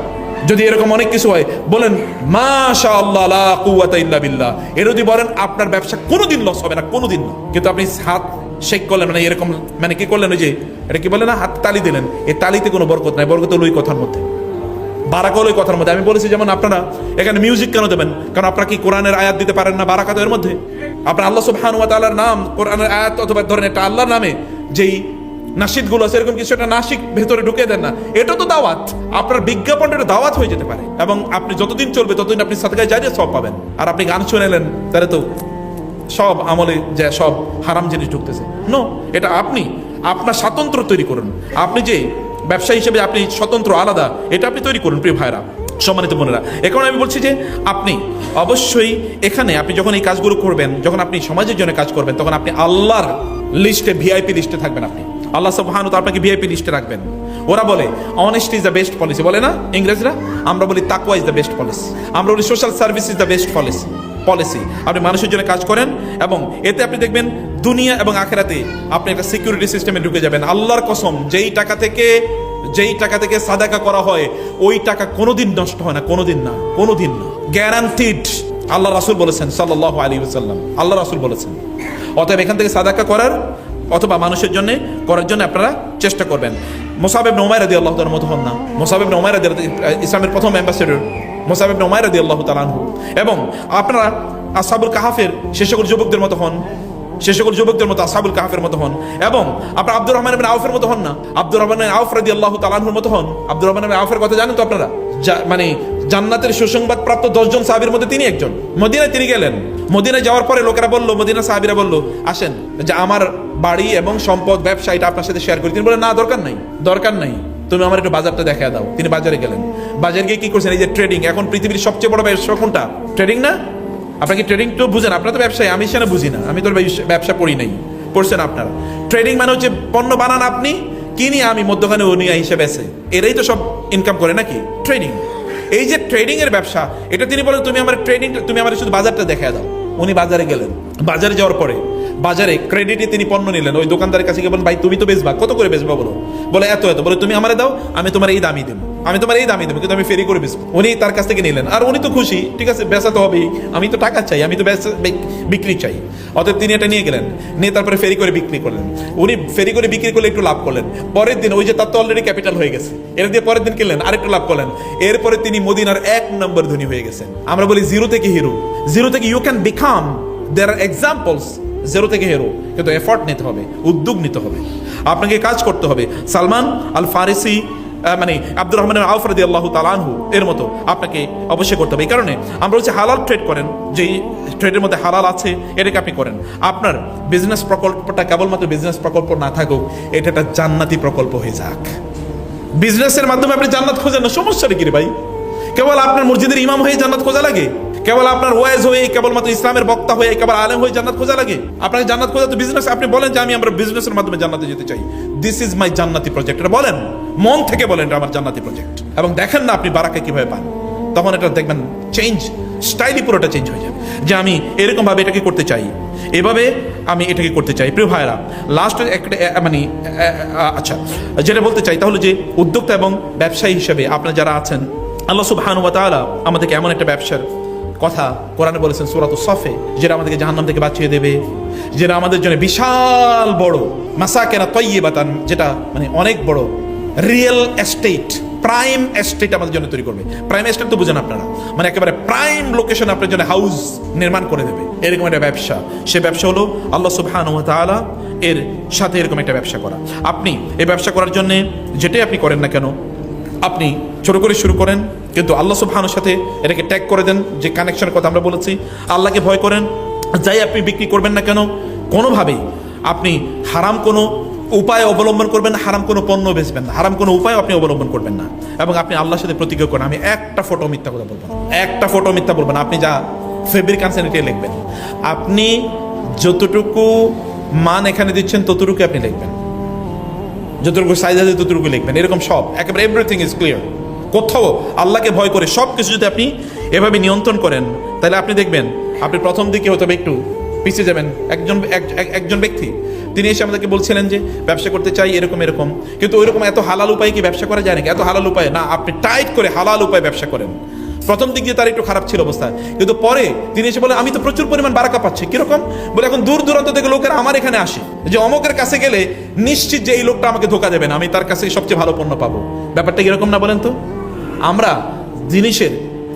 যদি এরকম অনেক কিছু হয়, বলেন মাশাআল্লাহ লা কুওয়াতা ইল্লা বিল্লাহ, এর যদি বলেন আপনার ব্যবসা কোনোদিন লস হবে না, কোনোদিন না। কিন্তু আপনি হাত শেক করলেন, মানে এরকম মানে কি করলেন, ওই যে এটা কি বলে না, হাত তালি দিলেন, এই তালিতে কোনো বরকত নাই। বরকত হলো ওই কথার মধ্যে, বারাকা হলো ওই কথার মধ্যে। আমি বলেছি যেমন আপনারা এখানে মিউজিক কেন দেবেন? কারণ আপনারা কি কোরআনের আয়াত দিতে পারেন না? বারাকা তো এর মধ্যে। আপনার আল্লাহ সুবহানাহু ওয়া তাআলার নাম, কোরআনের আয়াত অথবা ধরেন একটা আল্লাহর নামে যেই নাশিদ গুলো আছে, এরকম কিছু একটা নাসিক ভেতরে ঢুকে দেন না, এটা তো দাওয়াত। আপনার বিজ্ঞাপনের দাওয়াত হয়ে যেতে পারে, এবং আপনি যতদিন চলবে ততদিন আপনি সাদকায়ে জারিয়া সওয়াব পাবেন। আর আপনি গান শুনেলেন, তাহলে তো সব আমলে যে সব হারাম জিনিস ঢুকতেছে। নো, এটা আপনি আপনার স্বাতন্ত্র্য তৈরি করুন। আপনি যে ব্যবসা হিসেবে আপনি স্বতন্ত্র, আলাদা, এটা আপনি তৈরি করুন। প্রিয় ভাইরা, সম্মানিত বোনেরা, এখন আমি বলছি যে আপনি অবশ্যই এখানে আপনি যখন এই কাজগুলো করবেন, যখন আপনি সমাজের জন্য কাজ করবেন, তখন আপনি আল্লাহর লিস্টে, ভিআইপি লিস্টে থাকবেন। আপনি আল্লাহ সুবহানাহু ওয়া তাআলা আপনাকে ভিআইপি লিস্টে রাখবেন। ওরা বলে honesty is the best policy, বলে না ইংরেজরা? আমরা বলি তাকওয়া ইজ দ্য বেস্ট পলিসি। আমরা বলি social service is the best policy. আপনি মানুষের জন্য কাজ করেন, এবং এতে আপনি দেখবেন দুনিয়া এবং আখিরাতে আপনি একটা সিকিউরিটি সিস্টেমে ঢুকে যাবেন। আল্লাহর কসম, যেই টাকা থেকে সাদাকা করা হয় ওই টাকা কোনোদিন নষ্ট হয় না, কোনোদিন না, গ্যারান্টিড। আল্লাহ রাসূল বলেছেন সাল্লাল্লাহু আলাইহি ওয়াসাল্লাম, আল্লাহ রাসূল বলেছেন। অতএব এখান থেকে সাদাকা করার অথবা মানুষের জন্য করার জন্য আপনারা চেষ্টা করবেন। মুসাব ইবনে উমাইর রাদিয়াল্লাহু তাআলার মতো হন না। মুসাব ইবনে উমাইর ইসলামের প্রথম অ্যাম্বাসেডর মুসাব ইবনে উমাইর রাদিয়াল্লাহু তাআলা আনহু। এবং আপনারা আসহাবুল কাহাফের সে সকল যুবকদের মতো হন, আসহাবুল কাহাফের মতো হন। এবং আপনারা আব্দুর রহমান ইবনে আউফের মতো হন না, আব্দুর রহমান ইবনে আউফ রাদিয়াল্লাহু তাআলা আনহুর মতো হন। আব্দুর রহমান ইবনে আউফের কথা জানেন তো আপনারা? মানে জান্নাতের সুসংবাদ প্রাপ্ত 10 জন সাহাবীর মধ্যে তিনি একজন। মদিনায় তিনি গেলেন, মদিনায় যাওয়ার পরে লোকেরা বলল, মদিনার সাহাবীরা বলল, আসেন যে আমার বাড়ি এবং সম্পদ, ব্যবসা, এটা আপনার সাথে শেয়ার করি। তিনি বললেন, না, দরকার নাই, তুমি আমার একটু বাজারটা দেখা দাও। তিনি বাজারে গেলেন। বাজারে গিয়ে কি করছেন? এই যে ট্রেডিং, এখন পৃথিবীর সবচেয়ে বড় ব্যবসা কোনটা? ট্রেডিং না? আপনাকে ট্রেডিং তো বুঝেন, আপনারা তো ব্যবসায়ী, আমি সেটা বুঝি না, আমি তো ব্যবসা পড়ি নাই, পড়ছেন আপনারা। ট্রেডিং মানে হচ্ছে পণ্য বানান আপনি, কিনি আমি, মধ্যখানে উনি হিসেবে আছে, এরাই তো সব ইনকাম করে নাকি? ট্রেডিং। এই যে ট্রেডিং এর ব্যবসা, এটা তিনি বলেন তুমি আমার শুধু বাজারটা দেখা দাও। উনি বাজারে গেলেন, বাজারে যাওয়ার পরে বাজারে ক্রেডিটে তিনি পণ্য নিলেন। ওই দোকানদারের কাছে গিয়ে বলেন, ভাই তুমি তো বেচবা, কত করে বেচবা বলো? বলে এত। বলে তুমি আমারে দাও, আমি তোমার এই দামই দেবো, কিন্তু আমি ফেরি করে বেচবো। উনি তার কাছ থেকে নিলেন, আর উনি তো খুশি, ঠিক আছে, বেচা তো হবেই, আমি তো টাকা চাই, আমি তো বিক্রি চাই। অতএব তিনি এটা নিয়ে গেলেন, নিয়ে তারপরে ফেরি করে বিক্রি করলেন। উনি ফেরি করে বিক্রি করলে একটু লাভ করলেন। পরের দিন ওই যে তার তো অলরেডি ক্যাপিটাল হয়ে গেছে, এর দিয়ে পরের দিন কিনলেন, আরেকটু লাভ করলেন। এরপরে তিনি মদিনার 1 নম্বর ধনী হয়ে গেছেন। আমরা বলি জিরো থেকে হিরো, জিরো থেকে you can become, there are examples. Zero থেকে হিরো, কিন্তু এফর্ট নিতে হবে, উদ্যোগ নিতে হবে, আপনাকে কাজ করতে হবে। সালমান আল ফারিসি মানে আব্দুর রহমান আউফ রাদিয়াল্লাহু তাআলা আনহু এর মতো আপনাকে অবশ্যই করতে হবে। এই কারণে আমরা হচ্ছে হালাল ট্রেড করেন, যেই ট্রেডের মধ্যে হালাল আছে এটাকে আপনি করেন। আপনার বিজনেস প্রকল্পটা কেবলমাত্র বিজনেস প্রকল্প না থাকুক, এটা একটা জান্নাতি প্রকল্প হয়ে যাক। বিজনেসের মাধ্যমে আপনি জান্নাত খোঁজেন না, সমস্যাটা কি রে ভাই? কেবল আপনার মসজিদের ইমাম হয়ে জান্নাত খোঁজা লাগে? কেবল আপনার ওয়াইজ হয়ে, কেবলমাত্র ইসলামের বক্তা হয়ে, কেবল আলেম হয়ে জান্নাত খোঁজা লাগে? আপনাকে জান্নাত খোঁজা তো বিজনেস। আপনি বলেন যে আমরা বিজনেসের মাধ্যমে জান্নাতে যেতে চাই, দিস ইজ মাই জান্নাতি প্রজেক্ট, এটা বলেন, মন থেকে বলেন এটা আমার জান্নাতি প্রজেক্ট, এবং দেখেন না আপনি বারাকা কিভাবে পান। তখন এটা দেখবেন চেঞ্জ, স্টাইলই পুরোটা চেঞ্জ হয়ে যাবে, যে আমি এরকম ভাবে এটাকে করতে চাই, এভাবে আমি এটাকে করতে চাই। প্রিয় ভাইরা, লাস্ট একটা মানে আচ্ছা যেটা বলতে চাই তা হলো যে উদ্যোক্তা এবং ব্যবসায়ী হিসেবে আপনারা যারা আছেন, আল্লাহ সুবহানাহু ওয়া তাআলা আমাদেরকে এমন একটা ব্যবসার কথা কোরআনে বলেছেন সূরাতুস সফে, যেটা আমাদেরকে জাহান্নাম থেকে বাঁচিয়ে দেবে, যেটা আমাদের জন্য বিশাল বড় মাসাকিনা তাইয়্যিবাতান, যেটা মানে অনেক বড় রিয়েল এস্টেট, প্রাইম এস্টেট আমাদের জন্য তৈরি করবে। প্রাইম এস্টেট তো বুঝেন আপনারা, মানে একেবারে প্রাইম লোকেশন আপনার জন্য হাউস নির্মাণ করে দেবে, এরকম একটা ব্যবসা। সে ব্যবসা হলো আল্লাহ সুবহানাহু ওয়া তাআলা এর সাথে এরকম একটা ব্যবসা করা। আপনি এই ব্যবসা করার জন্য যেটাই আপনি করেন না কেন, আপনি ছোট করে শুরু করেন, কিন্তু আল্লাহ সুবহানাহুর সাথে এটাকে ট্যাগ করে দেন, যে কানেকশনের কথা আমরা বলেছি। আল্লাহকে ভয় করেন, যাই আপনি বিক্রি করবেন না কেন, কোনোভাবেই আপনি হারাম কোনো উপায় অবলম্বন করবেন না, হারাম কোনো পণ্য বেচবেন না, হারাম কোনো উপায় আপনি অবলম্বন করবেন না, এবং আপনি আল্লাহর সাথে প্রতিজ্ঞা করেন আমি একটা ফটো মিথ্যা কথা বলবো না, একটা ফটো মিথ্যা বলবো না। আপনি যা ফেব্রিক আনসেনিটি লিখবেন, আপনি যতটুকু মান এখানে দিচ্ছেন ততটুকু আপনি লিখবেন, যতটুকু সাইজ আছে ততটুকু লিখবেন, এরকম সব একেবারে এভরিথিং ইজ ক্লিয়ার। কোথাও আল্লাহকে ভয় করে সব কিছু যদি আপনি এভাবে নিয়ন্ত্রণ করেন, তাহলে আপনি দেখবেন আপনি প্রথম দিকে হয়তো একটু পিছিয়ে যাবেন। একজন ব্যক্তি তিনি এসে আমাদেরকে বলছিলেন যে ব্যবসা করতে চাই এরকম এরকম, কিন্তু ওইরকম এত হালাল উপায়ে কি ব্যবসা করা যায় নাকি? এত হালাল উপায় না, আপনি টাইট করে হালাল উপায়ে ব্যবসা করেন। প্রথম দিক দিয়ে তার একটু খারাপ ছিল অবস্থা, কিন্তু পরে তিনি এসে বলে আমি তো প্রচুর পরিমাণ বারাকা পাচ্ছি। কিরকম বলে, এখন দূর দূরান্ত থেকে লোকেরা আমার এখানে আসে, যে অমকের কাছে গেলে নিশ্চিত যে এই লোকটা আমাকে ধোকা দেবে না, আমি তার কাছে সবচেয়ে ভালো পণ্য পাবো। ব্যাপারটা কিরকম না বলেন তো? আমরা জিনিসের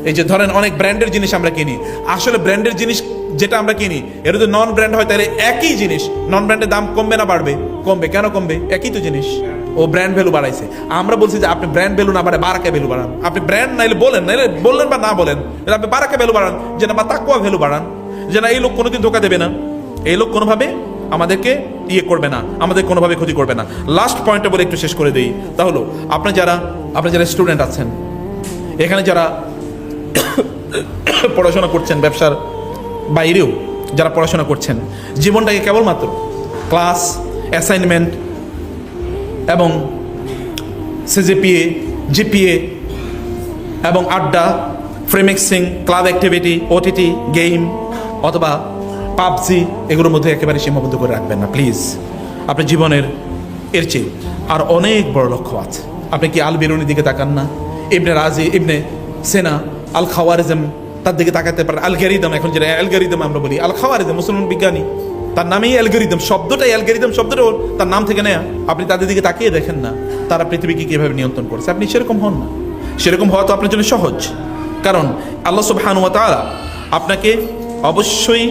এই যে ধরেন অনেক ব্র্যান্ডের জিনিস আমরা কিনি, আসলে ব্র্যান্ডের জিনিস যেটা আমরা কিনি এটা যদি নন ব্র্যান্ড হয়, তাহলে একই জিনিস নন ব্র্যান্ডের দাম কমবে না বাড়বে? কমবে। কেন কমবে? একই তো জিনিস, ও ব্র্যান্ড ভ্যালু বাড়াইছে। আমরা বলছি যে আপনি ব্র্যান্ড ভ্যালু না বাড়ায় বারাকা ভ্যালু বাড়ান। আপনি ব্র্যান্ড নাইলে বলেন, নাইলে বললেন বা না বলেন, আপনি বারাকা ভ্যালু বাড়ান, যে না বা তাকওয়া ভ্যালু বাড়ান, যে না এই লোক কোনোদিন ধোকা দেবে না, এই লোক কোনোভাবে আমাদেরকে ইয়ে করবে না, আমাদের কোনোভাবে ক্ষতি করবে না। লাস্ট পয়েন্টটা বলে একটু শেষ করে দিই, তা হলো আপনার যারা স্টুডেন্ট আছেন, এখানে যারা পড়াশোনা করছেন, ব্যবসার বাইরেও যারা পড়াশোনা করছেন, জীবনটাকে কেবলমাত্র ক্লাস, অ্যাসাইনমেন্ট এবং সিজিপিএ, জিপিএ এবং আড্ডা, ফ্রেমিক্সিং, ক্লাব অ্যাক্টিভিটি, ওটিটি, গেম অথবা পাবজি, এগুলোর মধ্যে একেবারে সীমাবদ্ধ করে রাখবেন না প্লিজ। আপনার জীবনের এর চেয়ে আর অনেক বড় লক্ষ্য আছে। আপনি কি আল বেরুনির দিকে তাকান না? ইবনে রাজি, ইবনে সেনা, আল খাওয়ারিজম, তার দিকে তাকাতে পারেন। অ্যালগরিদম, এখন যেটা অ্যালগরিদম আমরা বলি, আল খাওয়ারিজম মুসলমান বিজ্ঞানী, তার নামেই অ্যালগরিদম, শব্দটাই অ্যালগরিদম শব্দটাও তার নাম থেকে নেয়া। আপনি তাদের দিকে তাকিয়ে দেখেন না তারা পৃথিবীকে কীভাবে নিয়ন্ত্রণ করছে। আপনি সেরকম হন না, সেরকম হওয়া তো আপনার জন্য সহজ, কারণ আল্লাহ সুবহানাহু ওয়া তাআলা আপনাকে অবশ্যই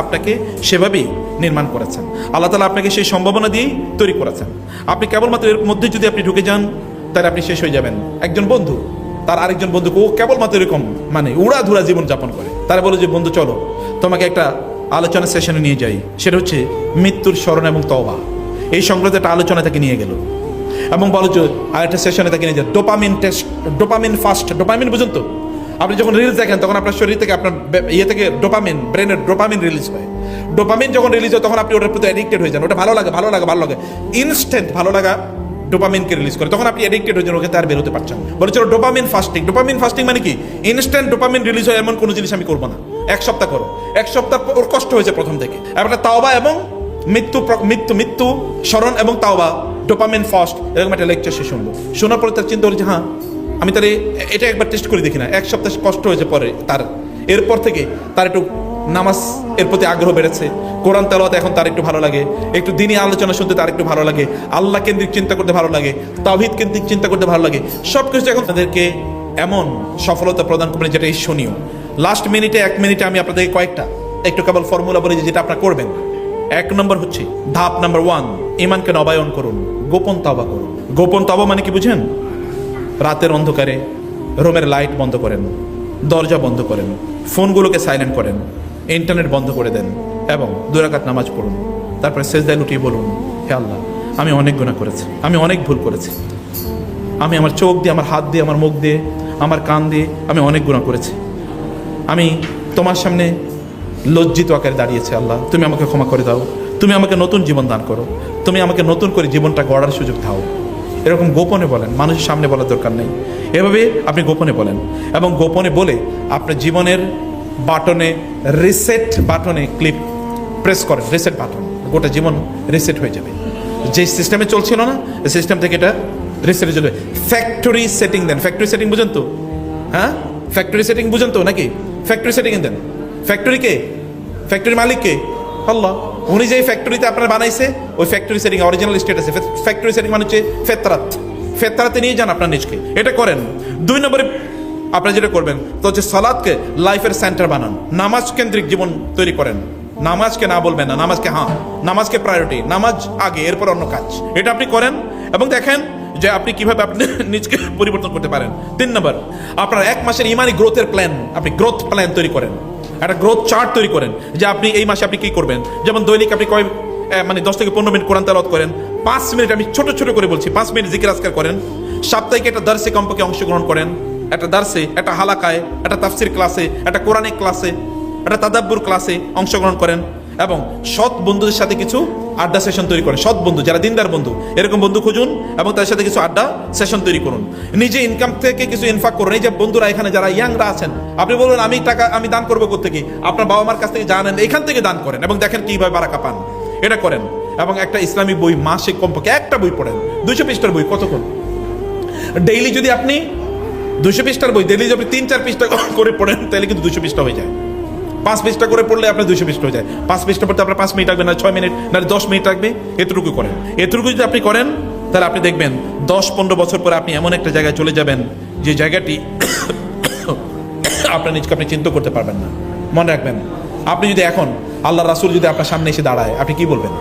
আপনাকে সেভাবেই নির্মাণ করেছেন। আল্লাহ তাআলা আপনাকে সেই সম্ভাবনা দিয়েই তৈরি করেছেন। আপনি কেবলমাত্র এর মধ্যে যদি আপনি ঢুকে যান, তাহলে আপনি শেষ হয়ে যাবেন। একজন বন্ধু তার আরেকজন বন্ধুকে, ও কেবলমাত্র এরকম মানে উড়াধুরা জীবন যাপন করে, তারা বলে যে বন্ধু চলো তোমাকে একটা আলোচনা সেশনে নিয়ে যাই, সেটা হচ্ছে মৃত্যুর স্মরণ এবং তওবা, এই সংক্রান্ত একটা আলোচনা তাকে নিয়ে গেল, এবং বলো যে আরেকটা সেশনে তাকে নিয়ে যায় dopamine test, dopamine fast. Dopamine বুঝুন তো, আপনি যখন রিলস দেখেন তখন আপনার শরীর থেকে, আপনার ইয়ে থেকে ডোপামিন, ব্রেনের ডোপামিন রিলিজ হয়। ডোপামিন যখন রিলিজ হয় তখন আপনি ওটার প্রতি অ্যাডিক্টেড হয়ে যান, ওটা ভালো লাগে, ইনস্ট্যান্ট ভালো লাগা ডোপামিনকে রিলিজ করে, তখন আপনি অ্যাডিক্টেড হয়ে যান, ওকে তার বেরোতে পারছেন। বলে চলো ডোপামিন ফাস্টিং। ডোপামিন ফাস্টিং মানে কি? ইনস্ট্যান্ট ডোপামিন রিলিজ হয় এমন কোনো জিনিস আমি করবো না, 1 সপ্তাহ করো। 1 সপ্তাহ ওর কষ্ট হয়েছে প্রথম থেকে। একটা তাওবা এবং মৃত্যু স্মরণ এবং তাওবা, ডোপামিন ফাস্ট, এরকম একটা লেকচার সে শুনবো। শোনার পরে তার চিন্তা হলো যে হ্যাঁ আমি তাহলে এটা একবার টেস্ট করে দেখি না। 1 সপ্তাহ কষ্ট হয়েছে পরে তার, এরপর থেকে তার একটু নামাজ এর প্রতি আগ্রহ বেড়েছে, কোরআন তেলাওয়াত এখন তার একটু ভালো লাগে, একটু দিনই আলোচনা শুনতে তার একটু ভালো লাগে, আল্লাহ কেন্দ্রিক চিন্তা করতে ভালো লাগে, তাওহীদ কেন্দ্রিক চিন্তা করতে ভালো লাগে। সব কিছু এখন তাদেরকে এমন সফলতা প্রদান করবেন যেটা ঈর্ষণীয়। লাস্ট মিনিটে 1 মিনিটে আমি আপনাদেরকে কয়েকটা একটু কেবল ফর্মুলা বলি যেটা আপনারা করবেন। এক নম্বর হচ্ছে ধাপ নাম্বার 1, ঈমানকে নবায়ন করুন, গোপন তওবা করুন। গোপন তওবা মানে কি বুঝেন? রাতের অন্ধকারে রুমের লাইট বন্ধ করেন, দরজা বন্ধ করেন, ফোনগুলোকে সাইলেন্ট করেন, ইন্টারনেট বন্ধ করে দেন এবং 2 রাকাত নামাজ পড়ুন। তারপরে সেজদায় লুটিয়ে বলুন, হে আল্লাহ, আমি অনেক গুনাহ করেছি, আমি অনেক ভুল করেছি, আমি আমার চোখ দিয়ে, আমার হাত দিয়ে, আমার মুখ দিয়ে, আমার কান দিয়ে আমি অনেক গুনাহ করেছি। আমি তোমার সামনে লজ্জিত আকারে দাঁড়িয়েছি। আল্লাহ, তুমি আমাকে ক্ষমা করে দাও, তুমি আমাকে নতুন জীবন দান করো, তুমি আমাকে নতুন করে জীবনটা গড়ার সুযোগ দাও। এরকম গোপনে বলেন, মানুষের সামনে বলার দরকার নেই। এভাবে আপনি গোপনে বলেন এবং গোপনে বলে আপনার জীবনের বাটনে, রিসেট বাটনে ক্লিক প্রেস করেন, রিসেট বাটন, গোটা জীবন রিসেট হয়ে যাবে। যে সিস্টেমে চলছিল না, এই সিস্টেম থেকে এটা রিসেট হয়ে যাবে। ফ্যাক্টরি সেটিং দেন। ফ্যাক্টরি সেটিং বুঝেন তো? হ্যাঁ, ফ্যাক্টরি সেটিং বুঝেন তো নাকি? ফ্যাক্টরি সেটিং দেন। ফ্যাক্টরি কে? ফ্যাক্টরির মালিক কে? আল্লাহ। উনি যে ফ্যাক্টরিতে আপনার বানাইছে, ওই ফ্যাক্টরি সেটিং অরিজিনাল স্টেট আছে। ফ্যাক্টরি সেটিং মানে হচ্ছে ফেতরাত, ফেতরাতে নিয়ে যান আপনার নিজকে, এটা করেন। 2 নম্বরে আপনারা যেটা করবেন তো হচ্ছে সালাতকে লাইফের সেন্টার বানান, নামাজ কেন্দ্রিক জীবন তৈরি করেন। নামাজকে না বলবেন না, নামাজকে হ্যাঁ, নামাজকে প্রায়োরিটি, নামাজ আগে, এরপর অন্য কাজ। এটা আপনি করেন এবং দেখেন যে আপনি কিভাবে আপনি নিজকে পরিবর্তন করতে পারেন। 3 নম্বর, আপনার 1 মাসের ইমানি গ্রোথের প্ল্যান, আপনি গ্রোথ প্ল্যান তৈরি করেন, একটা গ্রোথ চার্ট তৈরি করেন যে আপনি এই মাসে আপনি কি করবেন। যেমন দৈনিক আপনি মানে 10 থেকে 15 মিনিট কোরআন তেলাওয়াত করেন, 5 মিনিট, আমি ছোট ছোট করে বলছি, 5 মিনিট জিকির আজকার করেন, সাপ্তাহিক একটা দার্সে কমপক্ষে অংশগ্রহণ করেন, একটা দার্সে, একটা হালাকায়, একটা তাফসির ক্লাসে, একটা কোরআনিক ক্লাসে, একটা তাদাব্বুর ক্লাসে অংশগ্রহণ করেন এবং সৎ বন্ধুদের সাথে কিছু আড্ডা সেশন তৈরি করেন। সৎ বন্ধু, যারা দিনদার বন্ধু, এরকম বন্ধু খুঁজুন এবং তাদের সাথে কিছু আড্ডা সেশন তৈরি করুন। নিজে ইনকাম থেকে কিছু ইনফাক করুন। এই যে বন্ধুরা এখানে যারা ইয়াংরা আছেন, আপনি বলবেন আমি টাকা আমি দান করবো কোত্থেকে? আপনার বাবা মার কাছ থেকে জানেন, এখান থেকে দান করেন এবং দেখেন কিভাবে বারাকা পান। এটা করেন এবং একটা ইসলামী বই মাসে কমপক্ষে একটা বই পড়েন। 200 পৃষ্ঠার বই কতক্ষণ? ডেইলি যদি আপনি 200 পৃষ্ঠার বই ডেইলি যদি 3-4 পৃষ্ঠা করে পড়েন, তাহলে কিন্তু 200 পৃষ্ঠা হয়ে যায়। 5 পৃষ্ঠা করে পড়লে আপনার 200 পৃষ্ঠা হয়ে যায়। 5 পৃষ্ঠা পড়তে আপনার 5 মিনিট লাগবে, না 6 মিনিট, না 10 মিনিট লাগবে। এতটুকু করেন। এতটুকু যদি আপনি করেন, তাহলে আপনি দেখবেন 10-15 বছর পরে আপনি এমন একটা জায়গায় চলে যাবেন যে জায়গাটি আপনার নিজকে আপনি চিন্তা করতে পারবেন না। মনে রাখবেন, আপনি যদি এখন আল্লাহ রাসূল যদি আপনার সামনে এসে দাঁড়ায়, আপনি কি বলবেন?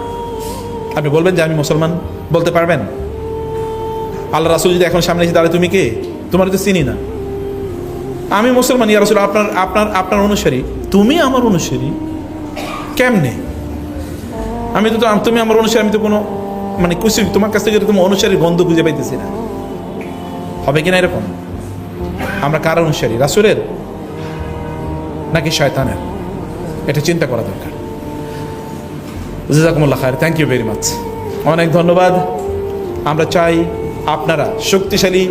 আপনি বলবেন যে আমি মুসলমান, বলতে পারবেন? আল্লাহ রাসূল যদি এখন সামনে এসে দাঁড়ায়, তুমি কে? তোমার তো চিনি না, আমি মুসলমান, ইয়া রাসূল, আপনার অনুসারী। তুমি আমার অনুসারী কেমনে? আমি তো তুমি আমার অনুসারী, আমি তো কোনো মানে খুশি তোমার কাছ থেকে তোমার অনুসারীর গন্ধ খুঁজে পাইতেছি না। হবে কিনা এরকম? আমরা কার অনুসারী, রাসূলের নাকি শয়তানের? এটা চিন্তা করা দরকার। জাযাকুমুল্লাহ খায়র, থ্যাংক ইউ ভেরি মাচ, অনেক ধন্যবাদ। আমরা চাই আপনারা শক্তিশালী